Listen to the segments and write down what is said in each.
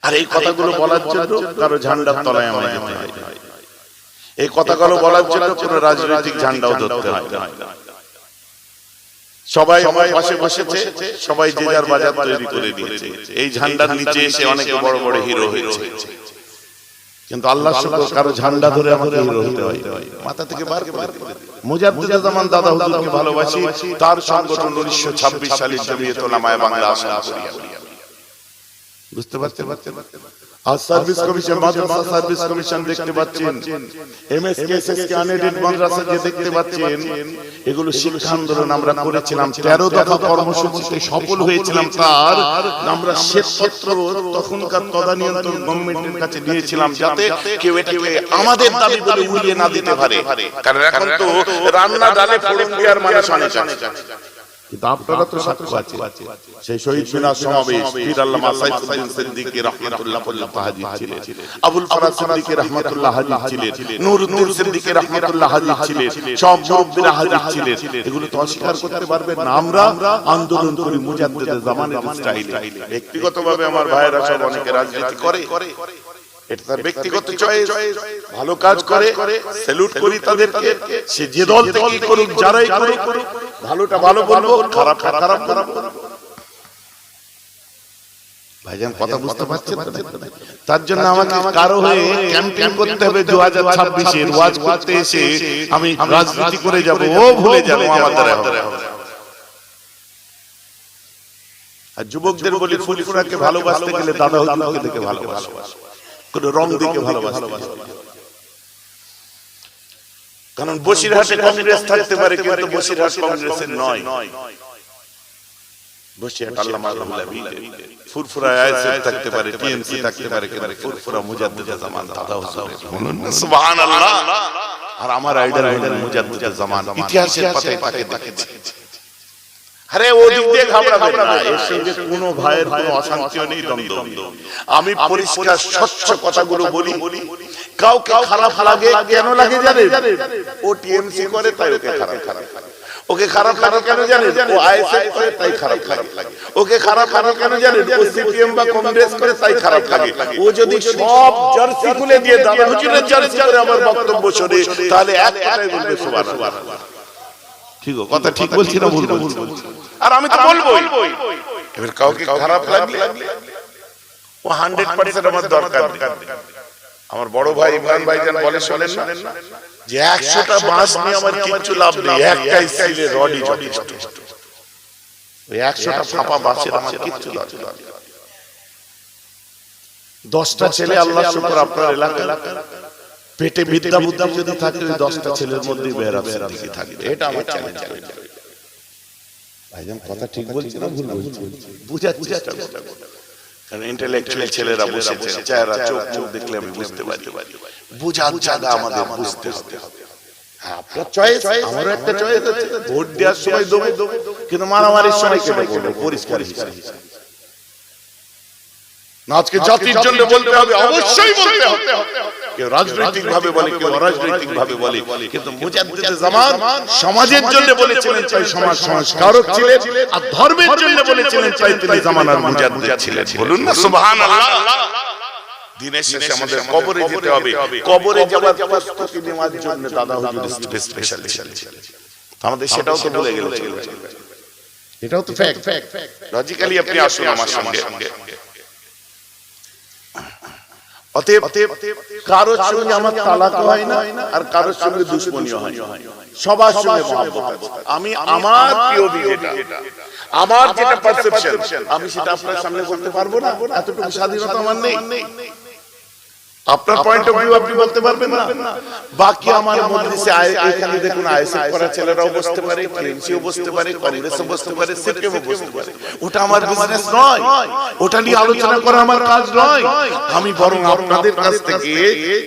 আর এই কথাগুলো বলার জন্য কারো ঝান্ডার তলায় আমায় যেতে হয়, এই কথাগুলো বলার জন্য কোন রাজনৈতিক ঝান্ডাও ধরতে হয় না। সবাই আমার পাশে বসেছে, সবাই যে যার বাজার তৈরি করে দিয়েছে, এই ঝান্ডার নিচে এসে অনেকে বড় বড় হিরো হয়েছে। কিন্তু আল্লাহ শুকর কারো ঝান্ডা ধরে আমাকে হিরো হতে হয়, মাথা থেকে বার করে। মুজাদ্দিদ জামান দাদা হুজুরকে ভালোবাসি, তার সংগঠন 1926 সালের জমিয়ত উলামায়ে বাংলা আসাম। বুঝতে পারছেন? আর সার্ভিস কমিশন, মাদ্রাসা সার্ভিস কমিশন দেখতে পাচ্ছেন, এমএসকে এসএসকে আনএডেড মাদ্রাসা যে দেখতে পাচ্ছেন, এগুলো শিক্ষা আন্দোলন আমরা করেছিলাম। 13 দফা কর্মসূচিতে সফল হয়েছিলাম। তার আমরা শ্বেতপত্র তখনকার তদানীন্তন গভর্নমেন্টের কাছে দিয়েছিলাম, যাতে কেউ এটাকে আমাদের দাবি বলে উড়িয়ে না দিতে পারে। কারণ এখন তো রান্না ডালে ফোড়ন দেওয়ার মানুষ অনেক আছে। কিন্তু আপনারা তো সাক্ষ্য আছে, সেই শহীদ মিনার সমাবেশ পীর আল্লামা সাইফুদ্দিন সিদ্দিকী রাহমাতুল্লাহ হাজির ছিলেন, আবুল ফরাজ সিদ্দিকী রাহমাতুল্লাহ হাজির ছিলেন, নূরুদ্দিন সিদ্দিকী রাহমাতুল্লাহ হাজির ছিলেন, সব মুরব্বিরা হাজির ছিলেন। এগুলো তো অস্বীকার করতে পারবেন না। আমরা আন্দোলন করি মুজাদ্দিদের জামানের স্টাইলে। ব্যক্তিগতভাবে আমার ভাইয়েরা সব অনেকে রাজনীতি করে, এটা তার ব্যক্তিগত চয়েস, ভালো কাজ করে, স্যালুট করি তাদেরকে। সে যে দল থেকে করুক, যারাই করুক, ভালোটা ভালো বলবো, খারাপ খারাপ বলবো। ভাইজান কথা বুঝতে পারছেন? তার জন্য আমাকে কারো হয়ে ক্যাম্পেইন করতে হবে 2026 এর ওয়াজ করতে এসে আমি রাজনীতি করে যাব, ও ভুলে যাব আমার দ্বারা হবে। আর যুবকদের বলি, ফুলফুরাকে ভালোবাসতে গেলে দাদা হুজুরকে দেখে ভালোবাসো, কোন রং দিকে ভালোবাসো। কারণ বসিরহাটে কংগ্রেস থাকতে পারে, কিন্তু বসিরহাট কংগ্রেসের নয়। বসিরহাট আল্লামা ফুরফুরায় আইএসএফ থাকতে পারে, টিএমসি থাকতে পারে, কিন্তু ফুরফুরা মুজাদ্দিদ জামান দাদা হুজুর। বলুন না সুবহানাল্লাহ। আর আমার আইডল হলেন মুজাদ্দিদ জামান, ইতিহাসের পাতায় তাকে দেখেছি। আরে ও দিক দিয়ে ঘাবড়াবেন না, এর সঙ্গে কোনো ভাইয়ের কোনো অশান্তিও নেই, দ্বন্দ্ব। আমি পরিষ্কার স্বচ্ছ কথাগুলো বলি। কাউকে খারাপ লাগে, কেন লাগে জানেন? ও টিএমসি করে তাই ওকে খারাপ লাগে। ওকে খারাপ লাগে কেন জানেন? ও আইএসএফ করে তাই খারাপ লাগে। ওকে খারাপ লাগে কেন জানেন? ও সিপিএম বা কংগ্রেস করে তাই খারাপ লাগে। ও যদি সব জার্সি খুলে দিয়ে দাদা হুজুরের জার্সি করে আমার বক্তব্য শোনে, তাহলে এক কথায় বলবে সুবহানাল্লাহ। ঠিক কথা ঠিক বলছি না ভুল বলছি? আর আমি তো বলবোই। এবার কাউকে খারাপ লাগলে ও 100% আমার দরকার নেই। আমার বড় ভাই ইমরান ভাইজান বলে শোনেন না, যে 100টা বাঁশ নিয়ে আমার কিচ্ছু লাভ নেই, একটাই স্টিলের রডই যথেষ্ট। ওই 100টা ফাঁপা বাঁশের আমার কিচ্ছু লাভ নেই। 10টা ছেলে আল্লাহ শুকর আপনার এলাকায় পেটে বিদ্যা বুদ্ধি যদি থাকে, ওই 10টা ছেলের মধ্যে বেরাবেরাবেরি থাকবে। এটা আমার চ্যালেঞ্জ। ভাইজান কথা ঠিক বলছি না ভুল বলছি? বুঝার চেষ্টা করুন। কারণ ইন্টেলেকচুয়াল ছেলেরা বসেছে, চেহারা চোখ মুখ দেখলে আমি বুঝতে পারি। বুঝার জায়গা আমাদের বুঝতে হবে। হ্যাঁ, আপনার চয়েস, আমারও একটা চয়েস আছে। ভোট দেওয়ার সময় দেবো, কিন্তু মারামারির সময় কেটে করবো পরিষ্কার হিসাবে। আজকে জাতির জন্য বলতে হবে, অবশ্যই বলতে হবে। কেউ রাজনৈতিক ভাবে বলে, কেউ অরাজনৈতিক ভাবে বলে, কিন্তু মুজাদ্দিদ জামান সমাজের জন্য বলেছিলেন, তাই সমাজ সংস্কারক ছিলেন। আর ধর্মের জন্য বলেছিলেন, তাই তিনি জামানার মুজাদ্দিদ ছিলেন। বলুন না সুবহানাল্লাহ। দিনের শেষে আমাদের কবরে যেতে হবে। কবরে যাওয়ার প্রস্তুতি নেওয়ার জন্য দাদা হুজুর স্পেশালিস্ট। আমাদের সেটাও তো ভুলে গেল। এটাও তো ফ্যাক্ট। লজিক্যালি আপনি আসুন আমার সঙ্গে। অতএব কারোর সঙ্গে আমার তালাক হয় না, আর কারোর সঙ্গে দুশমনিও হয় না। সবার সঙ্গে মহব্বত আছে। আমি আমার পিওভি যেটা, আমার যেটা পারসেপশন, আমি সেটা আপনার সামনে বলতে পারবো না। এতটুকু স্বাধীনতা আমার নেই। আপনার পয়েন্ট অফ ভিউ আপনি বলতে পারবেন না। বাকি আমার মজলিসে এখানে দেখুন, আইএসএফ করা ছেলেরাও বসতে পারে, টিএমসিও বসতে পারে, কংগ্রেসও বসতে পারে, সিপিএমও বসতে পারে। ওটা আমার বিজনেস নয়, ওটা নিয়ে আলোচনা করা আমার কাজ নয়। আমি বরং আপনাদের কাছ থেকে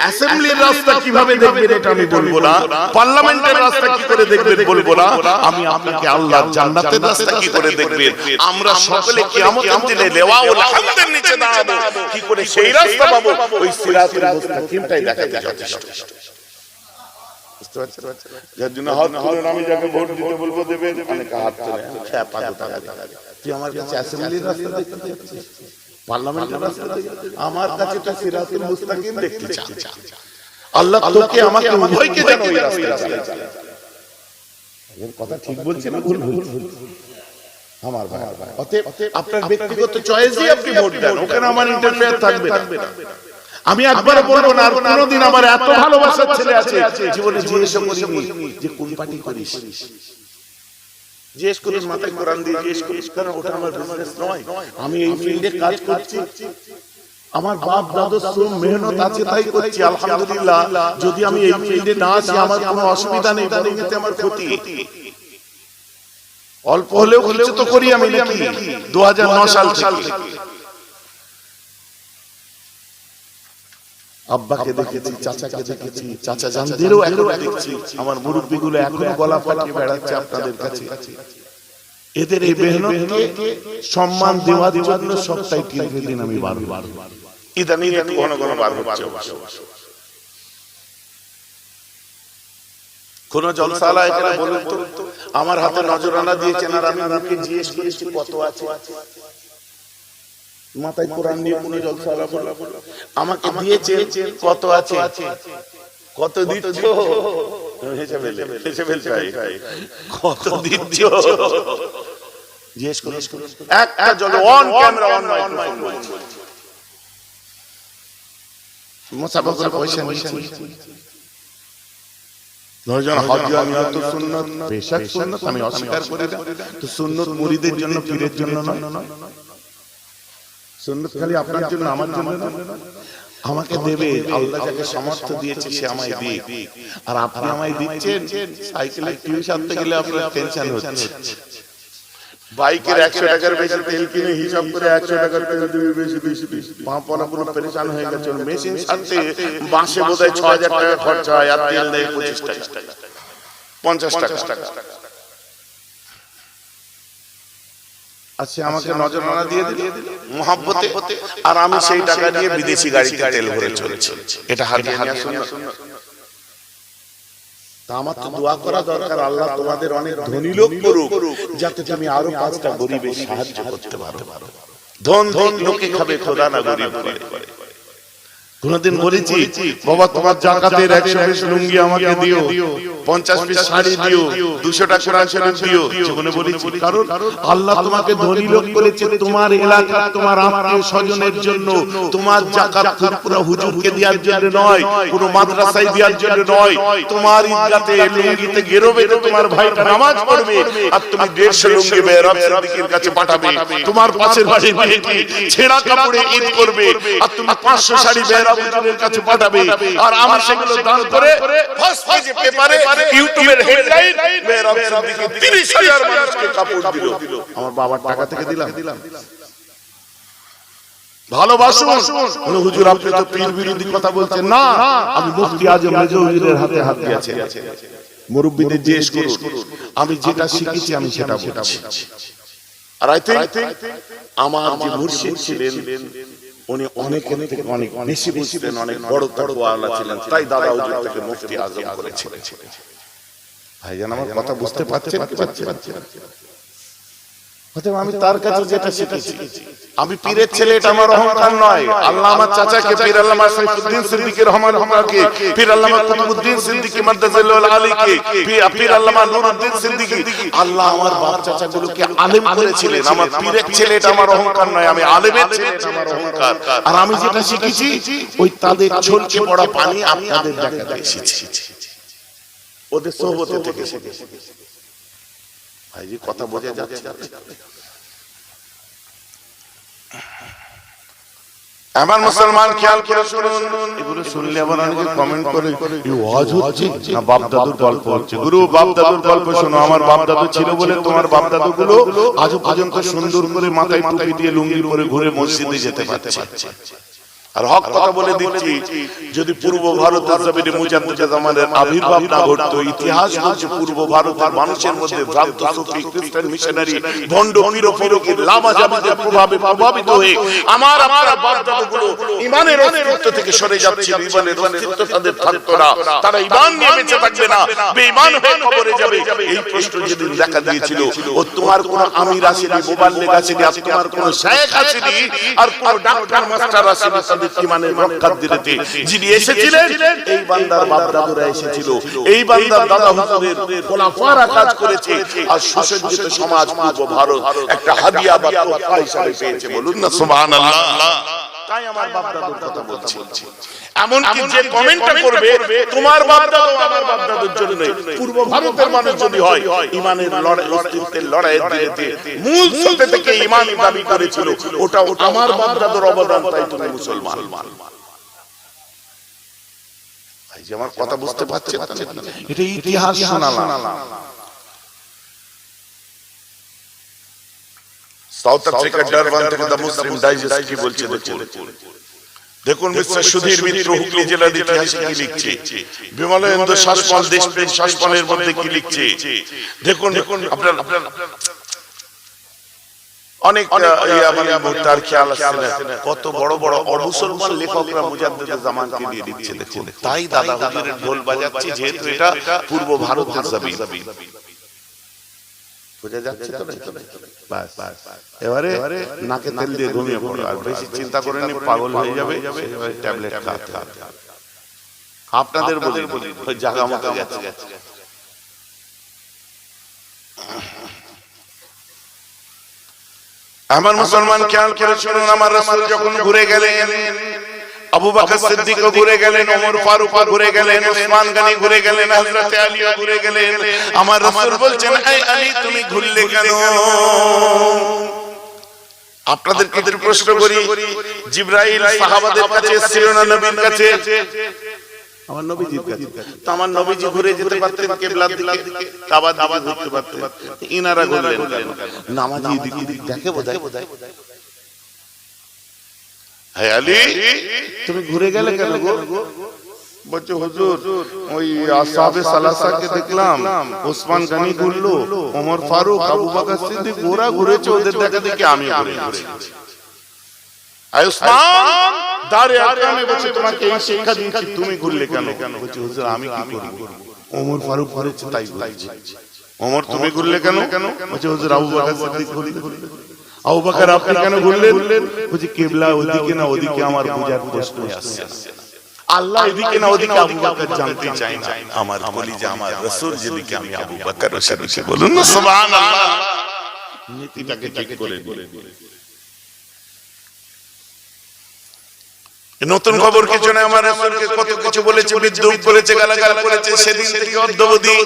অ্যাসেম্বলির রাস্তা কিভাবে দেখবেন এটা আমি বলবো না, পার্লামেন্টের রাস্তা কি করে দেখবেন বলবো না। আমি আপনাকে আল্লাহর জান্নাতের রাস্তা কি করে দেখবেন, আমরা সকলে কিয়ামতের দিনে লেওয়াউল হামদের নিচে দাঁড়াবো, কি করে সেই রাস্তা পাবো, ওই সিরাতুল মুস্তাকিমটাই দেখাতে যথেষ্ট। বুঝতে পারছেন? যার জন্য হাত তুলুন, আমি যাকে ভোট দিতে বলবো দেবেন, অনেকে হাত তুলে তুই আমার কাছে অ্যাসেম্বলির রাস্তা দেখতে যাচ্ছিস, পার্লামেন্টের রাস্তায় আমার কাছে তো সিরাতুল মুস্তাকিম দেখতে চান। আল্লাহ তোকে আমাকে উভয়কে যেন ওই রাস্তায় চালায়। এর কথা ঠিক বলছে না ভুল? আমার ভাই, অতএব আপনার ব্যক্তিগত চয়েসই আপনি ভোট দেন, ওখানে আমার ইন্টারফেয়ার থাকবে না। আমি একবার বলবো না আর কোনোদিন আমার এত ভালোবাসার ছেলে আছে জীবনে জিজ্ঞেস করিনি যে কোন পার্টি করিস, জিজ্ঞেস করিস মাথায় কোরআন দিয়ে জিজ্ঞেস করিস, কারণ ওটা আমার বিজনেস নয়। আমি এই ফিল্ডে কাজ করছি, আমার বাপ দাদু শ্রম মেহনত আছে তাই করছি। আলহামদুলিল্লাহ, যদি আমি এই ফিল্ডে না আসি আমার কোনো অসুবিধা নেই, বরং এতে আমার ক্ষতি। অল্প হলেও কিছু তো করি আমি নাকি 2009 সাল থেকে। আব্বাকে দেখেছি, চাচাকে দেখেছি, চাচা জানদেরও এখনো দেখছি। আমার মুরব্বিগুলো এখনো গলা ফাটিয়ে বেড়াচ্ছে আপনাদের কাছে। এদের এই মেহনতকে সম্মান দেওয়ার জন্য সপ্তাহে 3 দিন আমি বারবার ইদানিং একটু ঘন ঘন বার হচ্ছে। কোন জলসালা এখানে বলুন তো, আমার হাতে নজরানা দিয়েছেন আর আমি মুখে জিজ্ঞেস করেছি কত আছে, মাথায় কোরআন নিয়ে কোন জলসালা বলা আমাকে দিয়েছে কত আছে, কত দিচ্ছ, কত দিচ্ছ জিজ্ঞেস করে একটা জল অন ক্যামেরা অন মাইক্রোফোন মুসাফা করে পয়সা নিয়েছি। নয়জন হজ্জ নিয়ত সুন্নাত, বেশক সুন্নাত আমি অস্বীকার করি না, তো সুন্নাত মুরিদের জন্য পীরের জন্য নয়। সুন্নাত খালি আপনার জন্য আমার জন্য না, আমাকে দেবে আল্লাহ যাকে সামর্থ্য দিয়েছে সে আমায় দিক। আর আপনি আমায় দিচ্ছেন সাইকেলে টিউশ আনতে গেলে আপনার টেনশন হচ্ছে, বাইকের 100 টাকার বেশি তেল কিনে হিসাব করে 100 টাকার তেল দিবে বেশি বেশি পাঁপনা পুরো পরেশান হয়ে গেছে। মেশিন সাথে বাসে বোধহয় 6000 টাকা খরচা হয় আর তেল দেয় 25 টাকা 50 টাকা। আচ্ছা আমাকে নজরানা দিয়ে দিল মোহাব্বতে, আর আমি সেই টাকা দিয়ে বিদেশি গাড়িতে তেল ভরে চলেছি। এটা হাদিয়া সুন্নাত। আমার তো দোয়া করা দরকার, আল্লাহ তোমাদের অনেক ধনী লোক করুক যাতে তুমি আরো 5টা গরিবের সাহায্য করতে পারো। ধন ধন লোকে খাবে, খোদা না গরিব করে। কোনদিন বলেছি বাবা তোমার জাকাতের 100 পিস লুঙ্গি আমাকে দিও, 50 পিস শাড়ি দিও, 200 টাকা কোরআন শরীফ দিও, জীবনে বলেছি। কারণ আল্লাহ তোমাকে ধনী লোক করেছে তোমার এলাকা, তোমার আত্মীয় স্বজনের জন্য। তোমার জাকাত পুরো হুজুরকে দেওয়ার জন্য নয়, কোনো মাদ্রাসায় দেওয়ার জন্য নয়। তোমার ঈদগাতে লুঙ্গিতে গেরবে তোমার ভাইটা নামাজ পড়বে আর তুমি 150 লুঙ্গি বেরব সিদ্দিকের কাছে পাঠাবে। তোমার পাশের বাড়ির মেয়েটি ছেঁড়া কাপড়ে ঈদ করবে আর তুমি 500 শাড়ি বেরব হুজুরের কাছে পাঠাবে। আর আমি সেগুলো দান করে ফার্স্ট পেজে পেপারে ইউটিউবের হেডলাইন বেরব সিদ্দিকে 30,000 মানুষকে কাপড় দিল। আমার বাবার টাকা থেকে দিলাম। ভালোবাসুন। হুজুর আপনি তো পীর বিরোধী কথা বলছেন না, আমি মুফতি আজম মেজো হুজুরের হাতে হাত দিয়েছি। মুরব্বিদের জিজ্ঞেস করুন, আমি যেটা শিখেছি আমি সেটা বলছি। আর আই থিংক আমার যে মুর্শিদ ছিলেন উনি অনেক বেশি বুঝতেন, অনেক বড় তাকওয়াওয়ালা ছিলেন, তাই দাদা হুজুর থেকে মুফতি আজম করেছিলেন। ভাইজান আমার কথা বুঝতে পারছেন কি পারছেন? আমি তার কাছে যেটা শিখেছি, আমি পীরের ছেলে এটা আমার অহংকার নয়। আল্লাহ আমার চাচাকে পীর আল্লামা সাইফুদ্দিন সিদ্দিকী রহমাতুল্লাহকে, পীর আল্লামা কুতুবউদ্দিন সিদ্দিকী মাদ্দাসাল্লাহু আলাইহি, পীর আল্লামা নুরউদ্দিন সিদ্দিকী, আল্লাহ আমার বাপ চাচাগুলোকে আলেম করেছিলেন। আমার পীরের ছেলে এটা আমার অহংকার নয়, আমি আলেমের ছেলে এটা আমার অহংকার। আর আমি যেটা শিখেছি ওই তাদের ছলকে পড়া পানি আপনাদের দেখাতে এসেছি, ওদের সোহবতে থেকে শিখেছি। ভাইজি কথা বোঝা যাচ্ছে? আমার মুসলমান খেয়াল করে শুনুন, এগুলো শুনলে আবার অনেকে কমেন্ট করে এই ওয়াজ হচ্ছে না বাপ দাদুর গল্প হচ্ছে। গুরু বাপ দাদুর গল্প শোনো। আমার বাপ দাদু ছিল বলে তোমার বাপ দাদু গুলো আজও পর্যন্ত সুন্দর করে মাথায় টুপি দিয়ে লুঙ্গি পরে ঘুরে মসজিদে যেতে পারছে। আর হক কথা বলে দিচ্ছি, যদি পূর্ব ভারতের জমিনে মুজাদ্দিদ জামানের আবির্ভাব না ঘটতো, ইতিহাস বলছে পূর্ব ভারতের মানুষের মধ্যে ভ্রান্ত সুফি, খ্রিস্টান মিশনারি, ভণ্ড পীর ফকির, লামা জামাতের প্রভাবে প্রভাবিত হয়ে আমার আপনার বাপ দাদুগুলো ঈমানের অস্তিত্ব থেকে সরে যাচ্ছিল, ঈমানের অস্তিত্ব তাদের থাকতো না, তারা ঈমান নিয়ে বেঁচে থাকবে না, বেঈমান হয়ে কবরে যাবে। এই প্রশ্ন যেদিন দেখা দিয়েছিল, ও তোমার কোন আমির আসেনি, মুবাল্লিগ আসেনি, আর তোমার কোন শায়েখ আসেনি, আর কোন ডাক্তার মাস্টার আসেনি তাদের ঈমানের রক্ষার দিতে। যিনি এসেছিলেন এই বান্দার বাপ দাদুরা এসেছিল, এই বান্দার দাদা হুজুরের খোলাফারা কাজ করেছে, আর সুসজ্জিত সমাজ পূর্ব ভারত একটা হাদিয়া বা তোহফা হিসেবে পেয়েছে। বলুন না সুবহানাল্লাহ। তাই আমার বাপ দাদুর কথা বলছি। এমন কি যে কমেন্টটা করবে তোমার বাপ দাদু আমার বাপ দাদুর জন্য নয়, পূর্ব ভারতের মানুষ যদি হয়, ঈমানের লড়াই, অস্তিত্বের লড়াইয়ের দিকে মূল সত্য থেকে ঈমান দাবি করেছিল, ওটা আমার বাপ দাদুর অবদান, তাই তুমি মুসলমান। ভাই যে আমার কথা বুঝতে পারছেন, এটা ইতিহাস শোনালাম। সাউথ আফ্রিকার ডারবান থেকে দ্য মুসলিম ডাইজেস্ট কি বলছে দেখুন। মিস্টার সুধীর মিত্র হুগলি জেলার ইতিহাসে কি লিখছে, বিমলেন্দ্র শাসপাল দেশপ্রেম শাসপালের মধ্যে কি লিখছে দেখুন। আপনার অনেক তার খেয়াল আসছে না, কত বড় বড় অমুসলমান লেখকরা মুজাদ্দিদ জামানকে দিয়ে লিখছে দেখুন। তাই দাদা হুজুরের ঢোল বাজাচ্ছে, যেহেতু এটা পূর্ব ভারতের জমিন। বুঝা যাচ্ছে তো? বাস এবারে নাকে তেল দিয়ে ঘুমিয়ে পড়ো, আর বেশি চিন্তা করে নি, পাগল হয়ে যাবে, ট্যাবলেট খাতে খাতে। আপনাদের বলি জায়গা মতো গেছে। আমার মুসলমান খেয়াল করে শুনুন, আমার রাসূল যখন ঘুরে গেলেন, আবু বকর সিদ্দিক ঘুরে গেলেন, ওমর ফারুক ঘুরে গেলেন, ওসমান গনি ঘুরে গেলেন, হযরত আলী ঘুরে গেলেন। আমার রাসূল বলছেন, এই আলী তুমি ঘুরলে কেন? আপনাদেরকে যদি প্রশ্ন করি, জিবরাইল সাহাবাদের কাছে ছিল না নবীর কাছে? আমার নবীজির কাছে। তো আমার নবীজি ঘুরে যেতে পারতেন কিবলার দিকে, কাবার দিকে ঘুরতে পারতেন, ইনারা ঘুরলেন কেন? নামাজি দিকে দেখে বোঝায়। হে আলী তুমি ঘুরে গেলে কেন গো? বলছে হুজুর ওই আসহাবে সালাসাকে দেখলাম, ওসমান গনি ঘুরলো, ওমর ফারুক, আবু বকর সিদ্দিক ওরা ঘুরেছে, ওদের দেখা দেখে আমি ঘুরেছি। আয় ওসমান দাঁড়ে আকামে বসে তোমাকে এই শিক্ষা দিয়েছি, তুমি ঘুরলে কেন? বলছে হুজুর আমি কি করব, ওমর ফারুক ঘুরেছে তাই ঘুরেছি। ওমর তুমি ঘুরলে কেন? বলছে হুজুর আবু বকর সিদ্দিক ঘুরলে। আবু বকর আপনি কেন ঘুরলেন? বলছে কিবলা ওদিকে না ওদিকে আমার বুঝার প্রশ্ন আসছে না, আল্লাহ এদিকে না ওদিকে আবু বকর জানতে চাই না, আমার কলিজা আমার রাসূল যেদিকে আমি আবু বকর সেদিকে। বলুন না সুবহানাল্লাহ। নীতিটাকে ঠিক করে দিলেন। নতুন খবর কিছু না, আমার রাসূলকে কত কিছু বলেছে, বিদ্রুপ করেছে, গালাগাল করেছে, সেদিন থেকে অদ্যবধি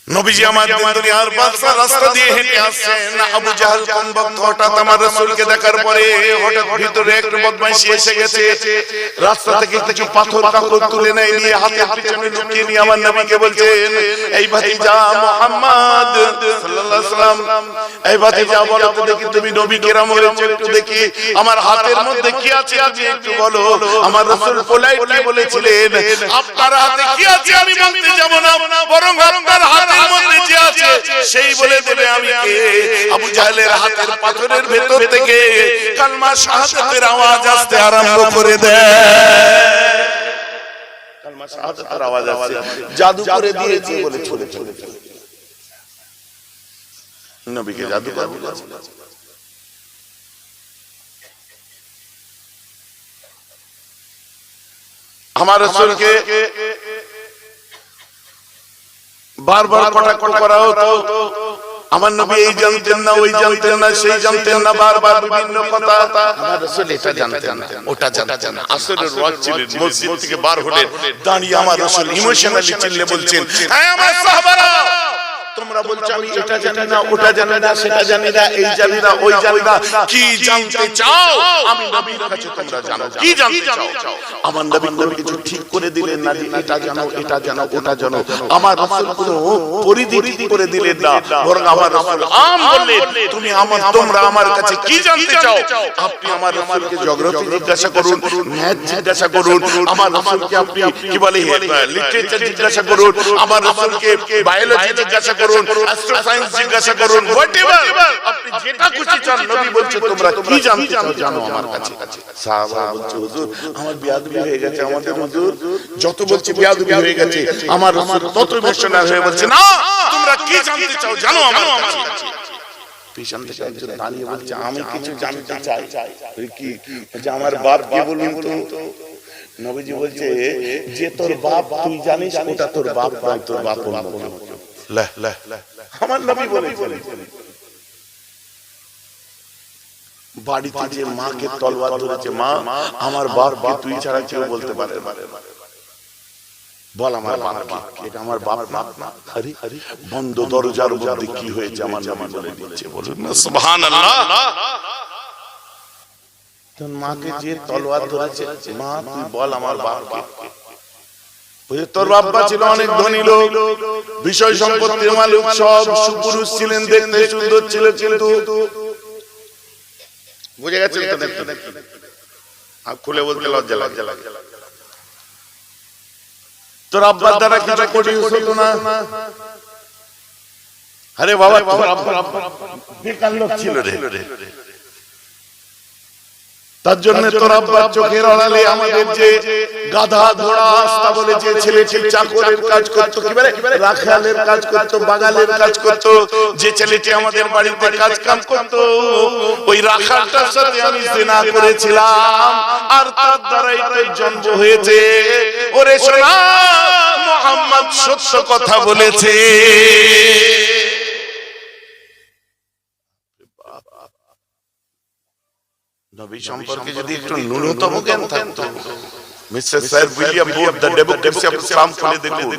নবীজি আমার দুনিয়ার বাদশা রাস্তা দিয়ে হেঁটে আসছেন, আবু জাহেল কোন ভক্ত হঠাৎ আমার রাসূলকে দেখার পরে হঠাৎ ভিতরে একটু বদমাইশি এসে গেছে, রাস্তা থেকে কিছু পাথর কাকর তুলে নিয়ে হাতে পিছনে লুকিয়ে নিয়ে আমার নবীকে বলছেন, এই ভাতিজা মুহাম্মদ সাল্লাল্লাহু আলাইহি ওয়াসাল্লাম, এই ভাতিজা বলো তো দেখি তুমি নবী কেরাম হয়েছে একটু দেখি, আমার হাতের মধ্যে কি আছে তুমি একটু বলো। আমার রাসূল পোলাইটলি বলেছিলেন, আপনার হাতে কি আছে আমি বলতে যাব না, বরং আপনার হাতে সেই বলে দেবে আমি কে। আবু জাহেলের হাতের পাথরের ভেতর থেকে কালমা শাহাদাতের আওয়াজ আসতে আরম্ভ করে দেয়। কালমা শাহাদাতের আওয়াজ আসছে, জাদু করে দিয়েছে বলে চলে চলে নবীকে জাদু করে বলেছে। আমার রাসূলকে বারবার কটাক্ষ করা হতো, আমার নবী এই জানতেন না, ওই জানতেন না, সেই জানতেন না, বারবার বিভিন্ন কথা। আমার রাসূল এটা জানতেন না, ওটা জানতেন না। আসরের ওয়াক্ত ছিল, মসজিদ থেকে বার হলেন, দাঁড়িয়ে আমার রাসূল ইমোশনালি চিল্লে বলছেন, হ্যাঁ আমার সাহাবারা তোমরা বলছো আমি এটা জানি না, ওটা জানি না, সেটা জানি না, এই জানি না, ওই জানি না, কি জানতে চাও আমি নবীর কাছে তোমরা জানো, কি জানতে চাও? আমার নবী কোনো কিছু ঠিক করে দিলেন না যে এটা জানো, এটা জানো, ওটা জানো। আমার রাসূল কোনো পরিধি ঠিক করে দিলেন না, বরং আমার রাসূল আম বললেন, তুমি তোমরা আমার কাছে কি জানতে চাও? আপনি আমার রাসূলকে জিওগ্রাফি জিজ্ঞাসা করুন, ম্যাথ জিজ্ঞাসা করুন, আমার রাসূলকে আপনি কি বলে লিটারেচার জিজ্ঞাসা করুন, আমার রাসূলকে বায়োলজি জিজ্ঞাসা করুন, করুন, অ্যাস্ট্রো সায়েন্স জিজ্ঞাসা করুন, হোয়াটএভার আপনি যেটা খুশি চান। নবী বলছে তোমরা কি জানতে চাও জানো আমার কাছে। সাহাবা বলছে হুজুর আমার বিয়াদবি হয়ে গেছে, আমাদের হুজুর যত বলছে বিয়াদবি হয়ে গেছে, আমার রাসূল তত ইমোশনাল হয়ে বলছে না তোমরা কি জানতে চাও জানো আমার কাছে। পিছন থেকে একজন দাঁড়িয়ে বলছে আমি কিছু জানতে চাই। কি যে আমার বাপ কে বলুন তো। নবীজি বলছে যে তোর বাপ তুই জানিস ওটা তোর বাপ নয়, তোর বাপ অন্য। আমার নবী বলেছেন বাড়িতে যে মাকে তলওয়ার ধরেছে, মা আমার বাপকে তুই ছাড়া কেউ বলতে পারে বল আমার বাপ কি, এটা আমার বাপ না। আরে বন্ধ দরজার মধ্যে কি হয়েছে আমার নবী বলে দিচ্ছে, বলুন না সুবহানাল্লাহ। তোর মাকে যে তলোয়ার ধরেছে, মা তুই বল আমার বাপ কে। তোর বাবা ছিল অনেক ধনী লোক, বিষয় সম্পত্তির মালিক, সব সুপুরুষ ছিলেন, দেখতে সুন্দর ছিল, কিন্তু বুঝে গেছেন তো আর খুলে বলতে লজ্জা লাগে। তোর আব্বার দ্বারা কিছু করি হতো না। আরে বাবা তোর আব্বা বেকার লোক ছিল রে, তার জন্য তোর আব্বার চোখের আড়ালে আমাদের যে গাধা ঘোড়া আস্তা বলে যে ছেলেটি চাকরের কাজ করতো, কি বলে রাখালের কাজ করতো, বাগালের কাজ করতো, যে ছেলেটি আমাদের বাড়িতে কাজ কাম করতো, ওই রাখালটার সাথে আমি জিনা করেছিলাম আর তার দ্বারাই তোর জন্ম হয়েছে। ওরে শোনা মুহাম্মদ সত্য কথা বলেছে। নবী সম্পর্কে যদি একটু ন্যূনতম জ্ঞান থাকতো, mister sir William board the democracy of Islam খুলে দেখুন,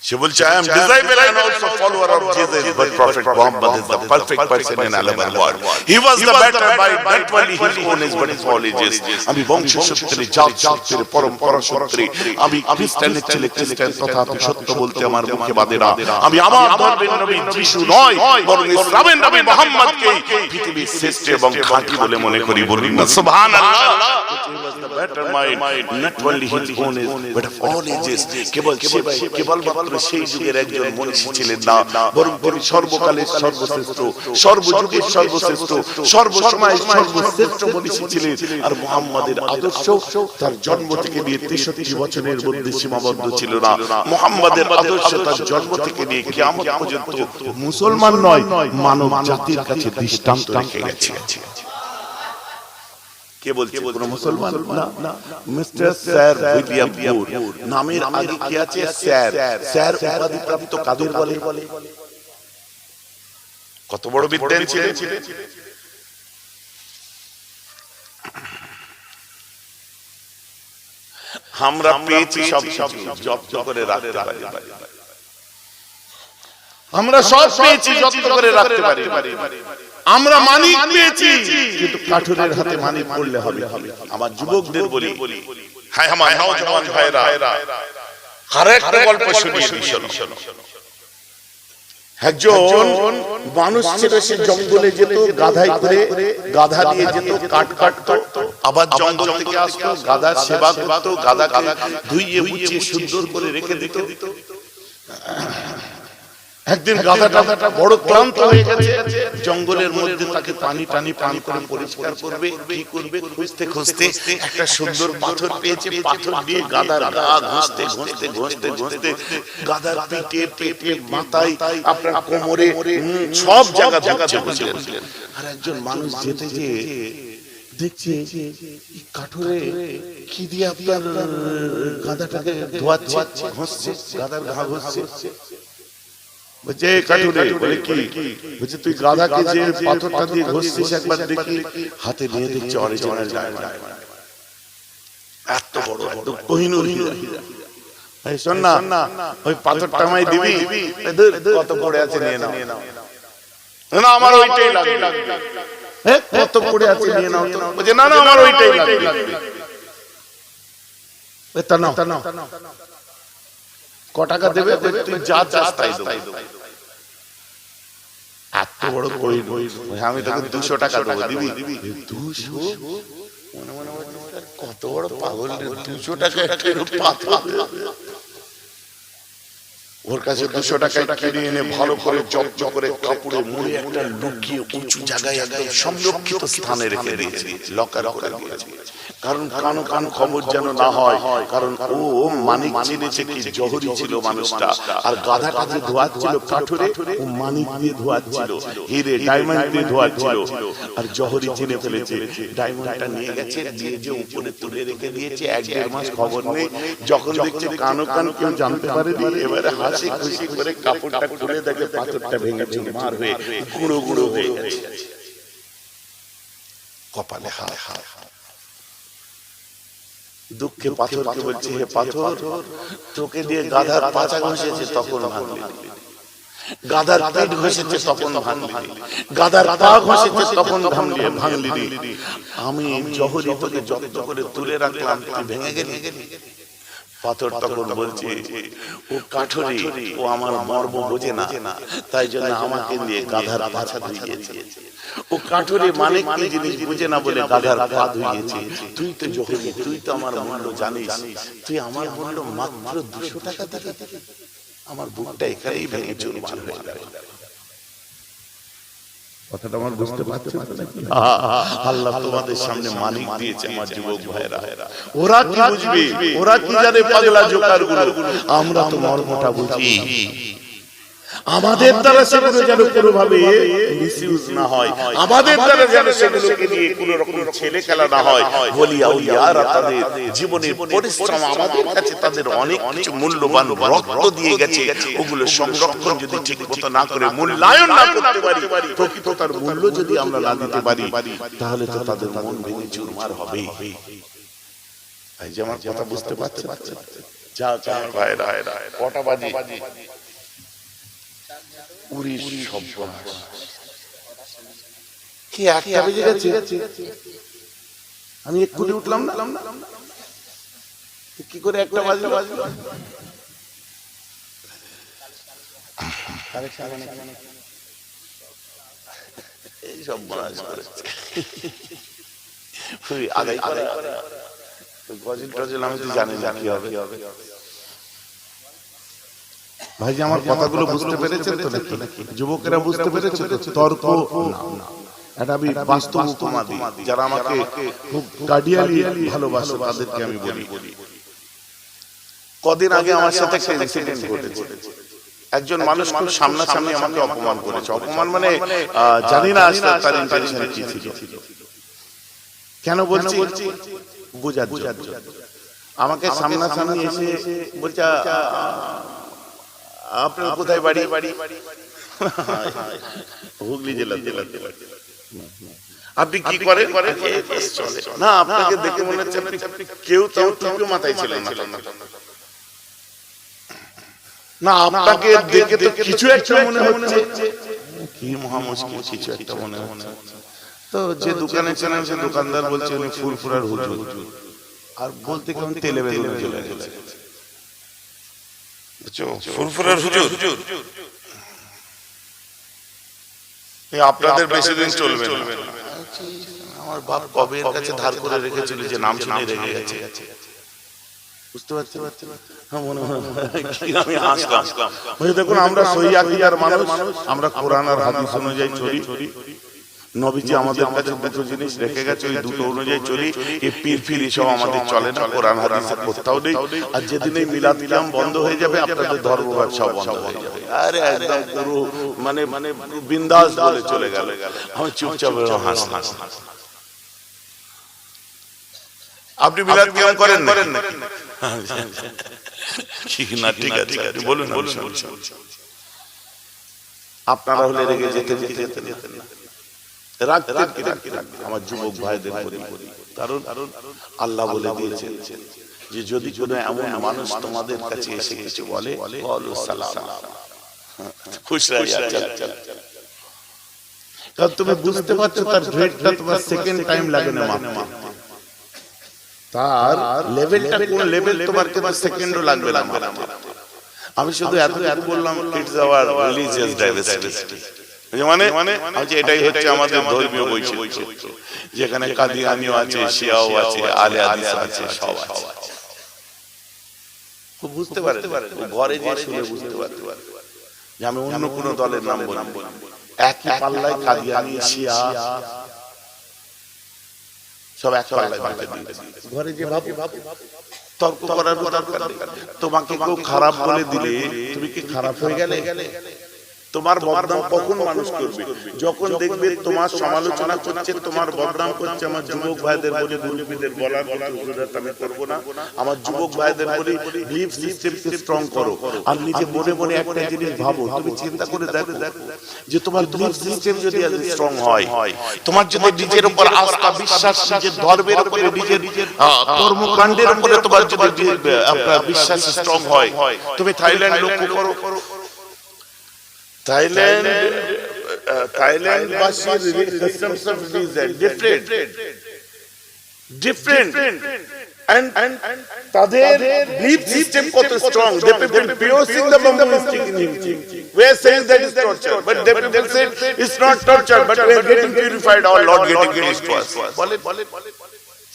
সে বলছে I am disciple and also follower of Jesus, but Prophet Muhammad is the perfect person in all the world. He was the better by that only his own is but all ages. আমি বংশসূত্রে জাত সূত্রে পরম্পরা সূত্রে আমি খ্রিস্টানের ছেলে, খ্রিস্টান তথাপি সত্য বলতে আমার মুখে বাধে না। আমি আমার ধর্মের নবী যিশু নয় বরং ইসলামের নবী মুহাম্মদকে পৃথিবীর শ্রেষ্ঠ এবং খাঁটি বলে মনে করি, বলুন না সুবহানাল্লাহ। He was the better mind, not only his own is but of all ages. কেবল সেই যুগের একজন মনীষী ছিলেন না, বরং তিনি সর্বকালের সর্বশ্রেষ্ঠ, সর্বযুগের সর্বশ্রেষ্ঠ, সর্বসময়ের সর্বশ্রেষ্ঠ মনীষী ছিলেন। আর মুহাম্মাদের আদর্শ তার জন্ম থেকে নিয়ে 63 বছরের মধ্যে সীমাবদ্ধ ছিল না। মুহাম্মাদের আদর্শ তার জন্ম থেকে নিয়ে কিয়ামত পর্যন্ত মুসলমান নয় মানব জাতির কাছে দৃষ্টান্ত রেখে গেছে। কে বলছে কোন মুসলমান না, মিস্টার স্যার উইলিয়াম বোর্ড নামের আগে কি আছে স্যার। স্যার উপাধি প্রাপ্ত কাদের বলে? কত বড় বিদ্বান ছিলেন। আমরা পেয়েছি সব জব্দ করে রাখতে পারি, আমরা সব পেয়েছি জব্দ করে রাখতে পারি। আমরা মানিক পেয়েছি কিন্তু কাঠুরের হাতে মানিক পড়লে হবে। আমার যুবকদের বলি, হ্যাঁ আমার নওজওয়ান ভাইরা আরেকটা গল্প শুনিয়ে শোনো। একজন মানুষ ছিল, সে জঙ্গলে যেত গাধাই করে, গাধা দিয়ে যেত, কাঠ কাটতো, আবার জঙ্গল থেকে আসতো, গাধার সেবা করতো, গাধাকে ধুইয়ে মুছিয়ে সুন্দর করে রেখে দিত। একদিন গাধাটা বড় ক্লান্ত হয়ে গেছে, জঙ্গলের মধ্যে তাকে পানি পান করে পরিষ্কার করবে, কি করবে খুঁজতে খুঁজতে একটা সুন্দর পাথর পেয়েছে। পাথর দিয়ে গাধার গা ঘষতে ঘষতে ঘষতে ঘষতে গাধার পেটে মাথায় আপনার কোমরে সব জায়গা বুঝলেন। আর একজন মানুষ যেতে যেয়ে দেখছে কাঠুরে কি দিয়ে আপনার গাধাটাকে ধোয়াচ্ছে, ঘষছে, গাধার ঘা ঘষছে। বলছে কাঠুরে, বলে কি? বলছে তুই গাধাকে যে পাথরটা দিয়ে ঘষছিস একবার দেখি। হাতে নিয়ে দেখছে অরিজিনাল ডায়মন্ড, এত বড় কোহিনূর হীরা। এই শোন না, ওই পাথরটা আমায় দিবি? কত পড়ে আছে নিয়ে নাও। না আমার ওইটাই লাগবে। কত পড়ে আছে নিয়ে নাও। বলছে না আমার ওইটাই লাগবে। তা নাও। ক টাকা দেবে? তুই যা চাস তাই দেবো। এত বড় কোহিনূর, আমি তোকে 200 টাকা দেবো, দিবি? 200? মনে মনে কত বড় পাগল, 200 টাকা একটা পাথর। ওর কাছে 200 টাকায় কিনে এনে ভালো করে যত্ন করে কাপড়ে মুড়ে একটা লুকিয়ে উঁচু জায়গায় একদম সংরক্ষিত স্থানে রেখে দিয়েছে, লকার করে দিয়েছে। কারণ কানো কান খবর যেন না হয়, কারণ ও মানিক চিনেছে কি জহরি ছিল মানুষটা, আর গাধাটা যে ধোয়াচ্ছিল কাঠুরে ও মানিক দিয়ে ধোয়াচ্ছিল, হিরে ডায়মন্ড দিয়ে ধোয়াচ্ছিল, আর জহরি চিনে ফেলেছে। ডায়মন্ডটা নিয়ে গেছে, দিয়ে যে উপরে তুলে রেখে দিয়েছে, 1-1.5 মাস খবর নেই। যখন দেখছে কানো কান কেউ জানতে পারেনি, এবারে হাসি খুশি করে কাপড়টা খুলে দেখে পাথরটা ভেঙে চুরমার হয়ে গুঁড়ো গুঁড়ো হয়ে গেছে। কপালে হায় হায়, দুঃখে পাথরকে বলছে, হে পাথর, তোকে দিয়ে গাধার পাছা ঘষেছে তখন ভাঙলি, গাধার পেট ঘষেছে তখন ভাঙলি, গাধার পা ঘষেছে তখন ভাঙলি, আমি জহরি তোকে যত্ন করে তুলে রাখলাম, তুই ভেঙে গেলি। পাথর তখন বলছে, ও কাঠুরি, ও আমার মর্ম বোঝে না, তাই জন্য আমাকে নিয়ে গাধার পাছা ধুইয়েছে। ও কাঠুরি মানে কি জিনিস বুঝে না বলে গাধার পা ধুইয়েছে। তুই তো জহরি, তুই তো আমার মূল্য জানিস, তুই আমার মূল্য মাত্র 200 টাকা দিলি। আমার বুকটা এখানেই ভেঙে চুরমার হয়ে গেল। কথাটা আমার বুঝতে পারছেন? আল্লাহ তোমাদের সামনে মানিক দিয়েছে আমার যুবক ভাইরা, ওরা কি বুঝবে, ওরা কি জানে পাগলা জোকার গুলো, আমরা তো মর্মটা বুঝি। আমাদের দ্বারা সেগুলো যেন কোনোভাবে মিসইউজ না হয়, আমাদের দ্বারা যেন সেগুলোকে নিয়ে কোনো রকম ছেলে খেলা না হয়। বলি আউলিয়ারা তাদের জীবনের পরিশ্রম, আমাদের কাছে তাদের অনেক কিছু মূল্যবান রক্ত দিয়ে গেছে, ওগুলো সংরক্ষণ যদি ঠিক মতো না করে মূল্যায়ন না করতে পারি, প্রকৃত তার মূল্য যদি আমরা না দিতে পারি, তাহলে তো তাদের মন ভেঙে চুরমার হবেই। এই যে আমার কথা বুঝতে পারছেন? যা যা ভাইরা, কটা বাজে? আমি এক্ষুনি উঠলাম না, কি করে একটা বাজলো? এই সব আগাই গজিল টজিল আমি তো জানি না কি হবে। ভাই যে আমার কথাগুলো বুঝতে পেরেছেন তো নাকি? যুবকেরা বুঝতে পেরেছে তো? তর্ক না, এটা আমি বাস্তব উপমা দিই। যারা আমাকে খুব কার্ডিয়ালি ভালোবাসে তাদেরকে আমি বলি। কদিন আগে আমার সাথে একটা ইনসিডেন্ট ঘটেছে। একজন মানুষ খুব সামনাসামনি আমাকে অপমান করেছে। অপমান মানে জানি না আসলে তার ইন্টেনশন কি ছিল। কেন বলছি? বোঝার জন্য। আমাকে সামনাসামনি এসে বলছে, আপনার কোথায় বাড়ি? হুগলি জেলা। আপনি কি করেন? না, আপনাকে দেখে মনে হচ্ছে কেউ তাও টুপি মাথায় ছিল না, আপনাকে দেখে তো কিছু একটা মনে হচ্ছে। কি মহা মুশকিল, কিছু একটা মনে হচ্ছে। তো যে দোকানে ছিলেন সে দোকানদার বলছে উনি ফুরফুরার হুজুর, আর বলতে কেমন তেলে বেগুনে চলে গেছে। ফুরফুরার হুজুর আপনাদের বেশি দিন চলবে না। আমার বাপ কবে এর কাছে ধার করে রেখেছিল যে নাম শুনে রেখে গেছে। বুঝতে পারছি? মনে হয় আমি হাসলাম। দেখুন, আমরা সহি আকীদার মানুষ, আমরা কোরআন আর হাদিস অনুযায়ী চলি। নবীজি আমাদের কাছে দুটো জিনিস রেখে গেছে, ওই দুটো অনুযায়ী চলি। এই পীর ফির এসব আমাদের চলে না, কোরআন হাদিসের কোথাও নেই। আর যেদিন এই মিলাদ কিয়াম বন্ধ হয়ে যাবে, আপনাদের ধর্ম ব্যবসা বন্ধ হয়ে যাবে। আরে একদম পুরো মানে বিন্দাস বলে চলে গেল। আমি চুপচাপ হাসলাম। আপনি মিলাদ কিয়াম করেন না? ঠিক না, ঠিক আছে, বলুন। আপনারা হলে রেগে যেতেন না, আমার যুবক ভাইদের বলি, কারণ আল্লাহ বলে দিয়েছেন যে যদি কোনো এমন মানুষ তোমাদের কাছে এসে কিছু বলে, কারণ তুমি বুঝতে পারছো তার গ্রেডটা তোমার সেকেন্ড টাইম লাগে না মাপতে, তার লেভেলটা কোন লেভেল তোমার সেকেন্ডও লাগবে না মাপতে। আমি শুধু এতটুকু বললাম, ইটস আওয়ার রিলিজিয়াস ডাইভার্সিটি, মানে এটাই হচ্ছে আমাদের ধর্মীয় বৈচিত্র্য, যেখানে কাদিয়ানীও আছে, শিয়াও আছে, আলে হাদিস আছে, সব আছে। খুব বুঝতে পারে, ঘরে যে শুনে বুঝতে পারে যে আমি অন্য কোন দলের নাম বলবো, একই পাল্লায় কাদিয়ানি, শিয়া সব এক পাল্লায় বাঁধা দিয়েছে। ঘরে যে ভাবো তর্ক করার দরকার নেই। তোমাকে কেউ খারাপ বলে দিলে তুমি কি খারাপ হয়ে গেলে? তোমার বদনাম কখন মানুষ করবে? যখন দেখবে তোমার সমালোচনা করছে, তোমার বদনাম করছে। আমার যুবক ভাইদের বলি, মুরব্বিদের বলার আমি করবো না, আমার যুবক ভাইদের বলি বিলিফ সিস্টেমকে স্ট্রং করো। আর নিজে মনে মনে একটা জিনিস ভাবো, তুমি চিন্তা করে দেখো যে তোমার বিলিফ সিস্টেম যদি স্ট্রং হয়, তোমার যদি নিজের উপর আস্থা বিশ্বাস, নিজের ধর্মের উপরে, নিজের কর্মকাণ্ডের উপরে তোমার যদি আপনার বিশ্বাস স্ট্রং হয়, তুমি থাইল্যান্ড লক্ষ্য করো, Thailand বাসীর customs of religion different and তাদের belief system কত strong, they people piercing the bamboo stick in him. We are saying that is torture, but they say it's not torture, but we are getting purified, our Lord getting released to us.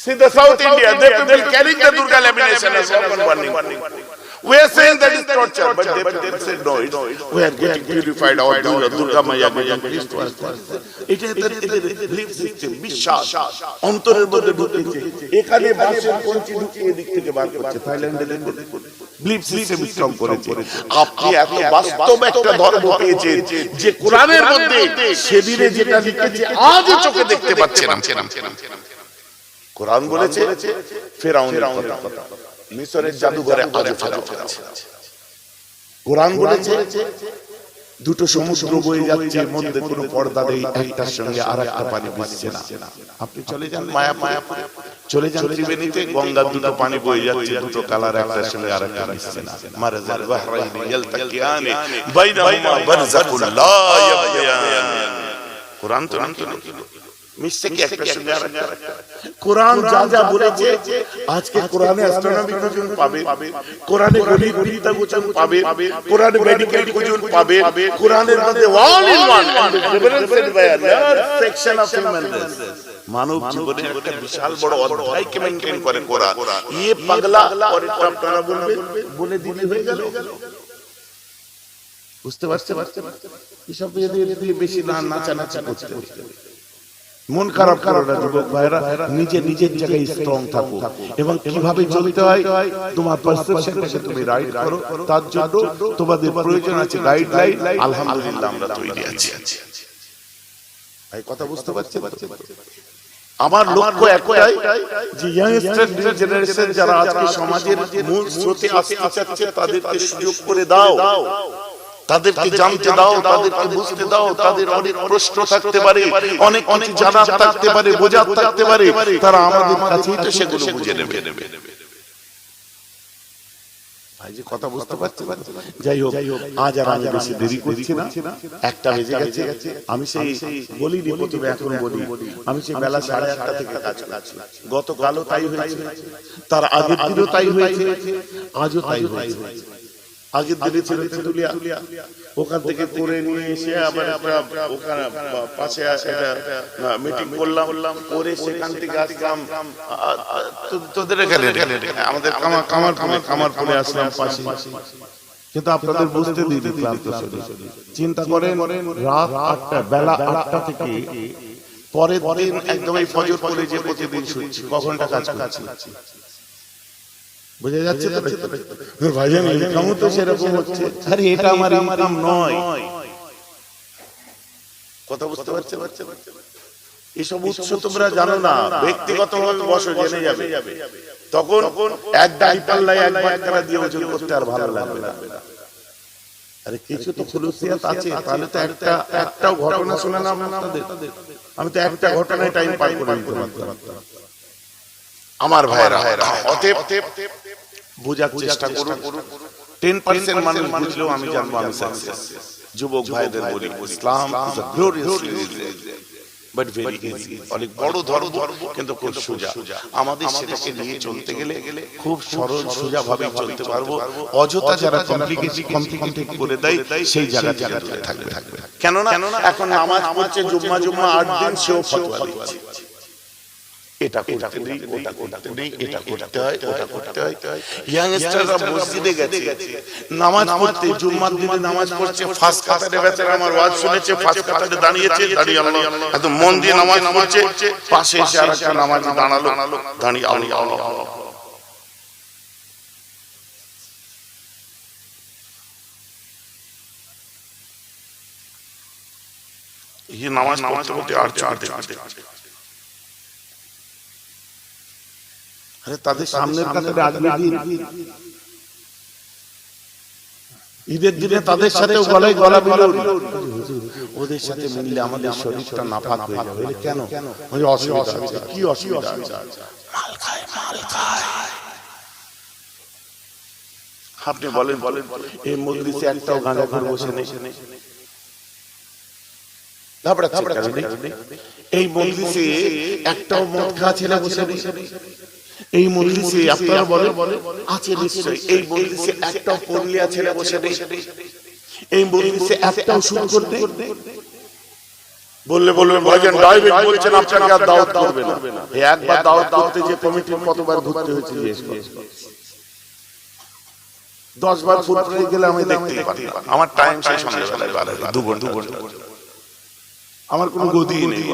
See the South India, they people carrying the Durga lamination as open warning. We are saying that is torture, but they said no, we are getting purified, our Durga Maya getting released to us. It is the belief system, বিশ্বাস অন্তরের মধ্যে ঢুকেছে। এখানে বাসের পঞ্চি ঢুকিয়ে দিক থেকে বার করছে, থাইল্যান্ডের বিলিফ সিস্টেম স্ট্রং করেছে। আপনি এত বাস্তব একটা ধর্ম পেয়েছেন যে কোরআনের মধ্যে সেদিনে যেটা লিখেছে আজও চোখে দেখতে পাচ্ছেন। কোরআন বলেছে ফেরাউনের কথা, মিশরের জাদুঘরে আজও ফেরাউন আছে। কোরআন বলেছে দুটো সমুদ্র বয়ে যাচ্ছে, এর মধ্যে কোনো পর্দা নেই, একটার সঙ্গে আরেকটা পানি মিশছে না। আপনি চলে যান মায়াপুরে, চলে যান ত্রিবেণীতে, গঙ্গার দুটো পানি বয়ে যাচ্ছে, দুটো কালার একটার সঙ্গে আরেকটা মিশছে না। মারাজাল বাহরাইনি ইয়ালতাকিয়ানি বাইনাহুমা বারযাকুন লা ইয়াবগিয়ান। কোরআন তো মিশছে কি একটা সঙ্গে আরেকটা? কোরআন যা যা বলেছে, আজকে কোরআনে অ্যাস্ট্রোনমি খুঁজুন পাবে, কোরআনে গণিত বিদ্যা খুঁজুন পাবে, কোরআনে মেডিকেল খুঁজুন পাবে, কোরআনের মধ্যে all in one referenced by a large section of human race. মানব জীবনের একটা বিশাল বড় অধ্যায়কে মেইনটেইন করে কোরআন। এই পাগলা পরেরটা আপনারা বলবেন, বলে দিলে হয়ে গেল। বুঝতে পারছেন? এসব দিয়ে বেশি নাচানাচি করতে মন খারাপ করো না যুবক ভাইরা, নিজের জায়গায় স্ট্রং থাকো এবং কিভাবে চলতে হয় তোমার পারসেপশনটাকে তুমি রাইট করো। তার জন্য তোমাদের প্রয়োজন আছে গাইডলাইন। আলহামদুলিল্লাহ আমরা তৈরি আছি। ভাই কথা বুঝতে পারছেন? আমার লক্ষ্য একটাই যে ইয়াংস্টার নিউ জেনারেশন যারা আজকে সমাজের মূল স্রোতে আসতে চাচ্ছে তাদেরকে সুযোগ করে দাও, তাদেরকে জানতে দাও, তাদেরকে বুঝতে দাও। তাদের অনেক প্রশ্ন থাকতে পারে, অনেক জানার থাকতে পারে, বোঝার থাকতে পারে, তারা আমাদের কাছেই তো সেগুলো বুঝে নেবে। ভাই যে কথা বুঝতে পারছেন? যাই হোক, আজ আর আমি বেশি দেরি করছি না, একটা বেজে গেছে। আমি সেই বলিনি প্রথমে, এখন বলি, আমি সেই বেলা 8:30 থেকে কাজ করছি। গতকালও তাই হয়েছে, তার আগের দিনও তাই হয়েছে, আজও তাই হয়েছে। আগের দিনে ছিল তেঁতুলিয়া, ওখান থেকে করে নিয়ে এসে আবার ওখানে পাশে একটা মিটিং করলাম, করে সেখান থেকে আসলাম তোদের এখানে, আমাদের কামারপুরে আসলাম পাশে। কিন্তু আপনাদের বুঝতে দিই ক্লান্ত শরীর। চিন্তা করেন, রাত 8টা, বেলা 8টা থেকে পরের দিন একদম এই ফজর পরে যে প্রতিদিন শুনছি, কখনটা কাজ করছি। বুঝে যাচ্ছে তো ভাইজান? ইনকামও তো সেরকম হচ্ছে। আরে এটা আমার ইনকাম নয়। কথা বুঝতে পারছেন? এসব উৎস তোমরা জানো না, ব্যক্তিগতভাবে বসো, জেনে যাবে। তখন এক ডাই পাল্লায় একবার টাকা দিয়ে ওজন করতে আর ভালো লাগবে না। আরে কিছু তো খুলুসিয়াত আছে, তাহলে তো একটাও ঘটনা শোনা না আপনাদের। আমি তো একটা ঘটনায় টাইম পার করে দিতে পারতাম। আমার ভাইরা, অতএব বোঝার চেষ্টা করুন। 10% মানুষ বুঝলেও আমি জানবো আমি সাকসেস। যুবক ভাইদের বলি, Islam is a glorious religion but very easy. অনেক বড় ধর্ম কিন্তু খুব সোজা। আমাদের সেটাকে নিয়ে চলতে গেলে খুব সরল সোজা ভাবে চলতে পারবো। অযথা যারা কমপ্লিকেটেড করে দেয় সেই জায়গা থেকে দূরে থাকবে। কেননা এখন নামাজ পড়ছে জুম্মা 8 দিন, সেও ফতোয়া দিচ্ছে। এটা করতে নেই, ওটা করতে নেই, এটা করতে হয়, ওটা করতে হয়। ইয়াংস্টাররা মসজিদে গেছে নামাজ পড়তে, জুম্মার দিনে নামাজ পড়ছে, ফার্স্ট কাতারে বেচারা আমার ওয়াজ শুনেছে, ফার্স্ট কাতারে দাঁড়িয়েছে, দাঁড়িয়ে আল্লাহ এত মন দিয়ে নামাজ পড়ছে, পাশে এসে আরেকটা নামাজি দাঁড়ালো, দাঁড়িয়ে আল্লাহ আল্লাহ। ये नामाज पढ़ते पढ़ते আর চাঁদে আরে তাদের সামনের কাতারে আসবে ঈদের দিনে তাদের সাথে গলায় গলা মিলে ওদের সাথে মিললে আমাদের শরীরটা নাপাক হয়ে যাবে। কেন? অসুবিধা আছে। কি অসুবিধা আছে? মাল খায়, মাল খায়। আপনি বলেন এই মজলিসে একটাও গাঁজা করে বসে নেই, এই মজলিসে একটাও মদ খাওয়া ছেলে বসে নেই, এই মজলিসে আপনারা বলেন আছে নিশ্চয়ই, এই মজলিসে একটাও পড়লিয়া ছেলে বসে নেই, এই মজলিসে একটাও সুদ করতে বললে বলবেন ভাইজান ডাইরেক্ট বলছেন আপনাকে আর দাওয়াত করবে না। একবার দাওয়াত করতে যে কমিটির কতবার ঘুরতে হয়েছে জিজ্ঞেস করুন, 10 বার ঘুরতে গেলে আমি দেখতেই পারি না, আমার টাইম শেষ সন্ধ্যাবেলায় 2 ঘন্টা আমার কোনো গতি নেই।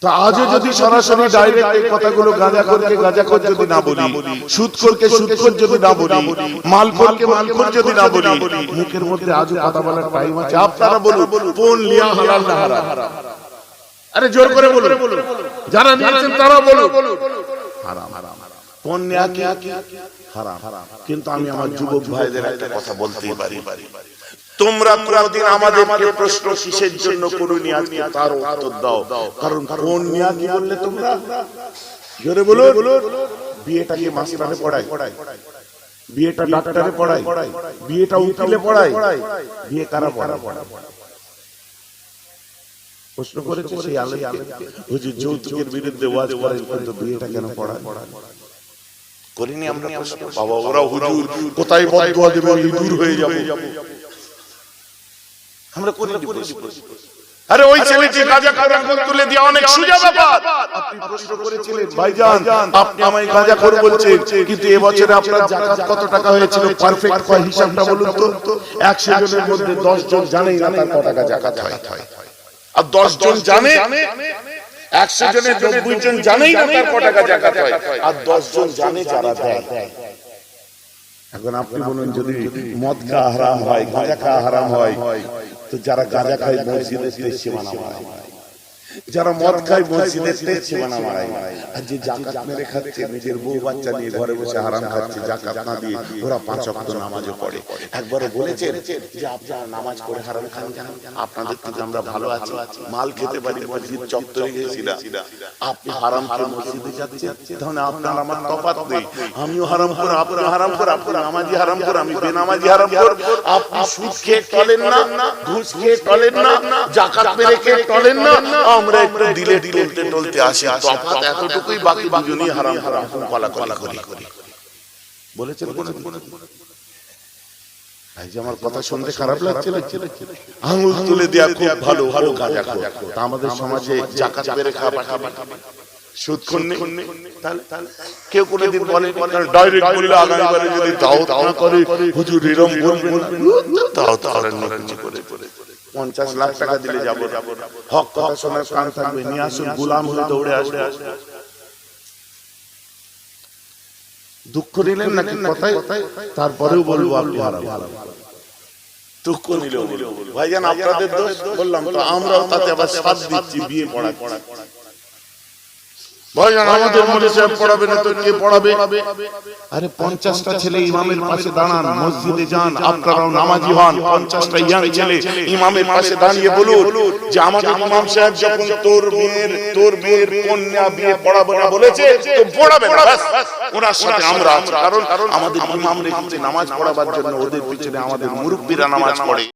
তো আজও যদি সরাসরি ডাইরেক্ট এই কথাগুলো গাঁজাখোরকে গাঁজাখোর যদি না বলি, সুদখোরকে সুদখোর যদি না বলি, মালখোরকে মালখোর যদি না বলি, মুখের মধ্যে আজও কথা বলার টাইম আছে। আপনারা বলুন কোন লিয়া হালাল না হারাম? আরে জোর করে বলুন, যারা নিয়েছেন তারা বলুন হারাম। কোন নেয়া কি হারাম। কিন্তু আমি আমার যুবক ভাইদের একটা কথা বলতেই পারি, তোমরা কোনদিন আমাদেরকে প্রশ্ন কিসের জন্য করুনি, আজকে তার উত্তর দাও। কারণ কোন নিয়া কি বললে তোমরা জোরে বলুন। বিয়েটা কি মাস্টারে পড়ায়? বিয়েটা ডাক্তারে পড়ায়? বিয়েটা উকিলে পড়ায়? বিয়ে কারা পড়ায়? প্রশ্ন করেছে সেই আলেমকে, হুজুর যৌতুকের বিরুদ্ধে ওয়াজ করেন কিন্তু বিয়েটা কেন পড়ায়? করিনি আমরা প্রশ্ন। বাবা ওরা হুজুর কোথায় বদদুয়া দেবে, দূর হয়ে যাবে, আমরা করিনি প্রশ্ন। আরে ওই ছেলেটি গাঁজা খাওয়ার আঙ্গুল তুলে দেওয়া অনেক সোজা ব্যাপার। আপনি প্রশ্ন করেছিলেন ভাইজান আপনি আমায় গাঁজাখোর বলছেন, কিন্তু এবছরে আপনার যাকাত কত টাকা হয়েছিল পারফেক্ট কয় হিসাবটা বলুন তো। 100 জনের মধ্যে 10 জন জানেই না তার কত টাকা যাকাত হয়, আর 10 জন জানে, 100 জনের 90 জন জানেই না তার কত টাকা যাকাত হয়, আর 10 জন জানে যারা দেয়। এখন আপনি বলুন যদি মদ খাওয়া হারাম হয়, গাঁজা খাওয়া হারাম হয়, তো যারা গাঁজা খায় মসজিদের তেজ সীমানা মারায়, যারা মদ খায় মসজিদের তেজ সীমানা মারায়, আর যে জাকাত মেরে খাচ্ছে নিজের বউ বাচ্চা নিয়ে ঘরে বসে হারাম খাচ্ছে জাকাত না দিয়ে, ওরা 5 ওয়াক্ত নামাজও পড়ে। একবারে বলেছেন যে আপনারা নামাজ পড়ে হারাম খান কেন? আপনাদের থেকে আমরা ভালো আছি, মাল খেতে পারি, মসজিদ চত্বরে গেছিলাম, আপনি হারাম খেয়ে মসজিদে যাচ্ছেন, তাহলে আপনার আমার তফাৎ নেই। আমিও হারাম কর, আপনিও হারাম কর, আপনি নামাজি হারাম কর, আমি বেনামাজি হারাম কর। আপনি সুদ খেয়ে টলেন না, ঘুষ খেয়ে টলেন না, জাকাত মেরে খেয়ে টলেন না, আমরা একটু দিলে টলতে টলতে আসি, তফাৎ এতটুকুই, বাকি দুজনেই হারাম হারাম কলা করি বলেছেন। এই যে আমার কথা শুনতে খারাপ লাগছে, আঙুল তুলে দেয়া খুব ভালো ভালো গাঁজাখোর, তা আমাদের সমাজে জাকাত মেরে খাওয়া সুদ নেই। তাহলে কেউ কোনদিন বলে ডাইরেক্ট বললে আগামীবারে যদি দাওয়াত না করে হুজুর এরকম বলবেন, দাওয়াত করেন না কিছু করে 50 লাখ টাকা দিলে যাব, হক কথা শোনার কান থাকবে, নিয়ে আসুন, গোলাম হয়ে দৌড়ে আসবে। দুঃখ নিলেন নাকি কথায়, তারপরেও বলবো আপনি হারাম। দুঃখ নিলেও বলবো ভাইজান আপনাদের দোষ, বললাম তো আমরাও তাতে আবার সাথ দিচ্ছি বিয়ে পড়া। ভাইজান আমাদের মধ্যে সব পড়াবে না তো কে পড়াবে? আরে 50টা ছেলে ইমামের পাশে দাঁড়ান, মসজিদে যান, আপনারাও নামাজি হন, 50টা ইয়াং ছেলে ইমামের পাশে দাঁড়িয়ে বলুন যে আমাদের ইমাম সাহেব যখন তোর মেয়ের কন্যা বিয়ে পড়াবে না বলেছে তো পড়াবে না, বাস ওনার সাথে আমরা আছি। কারণ আমাদের ইমাম রেখেছে নামাজ পড়াবার জন্য, ওদের পিছনে আমাদের মুরব্বিরা নামাজ পড়ে।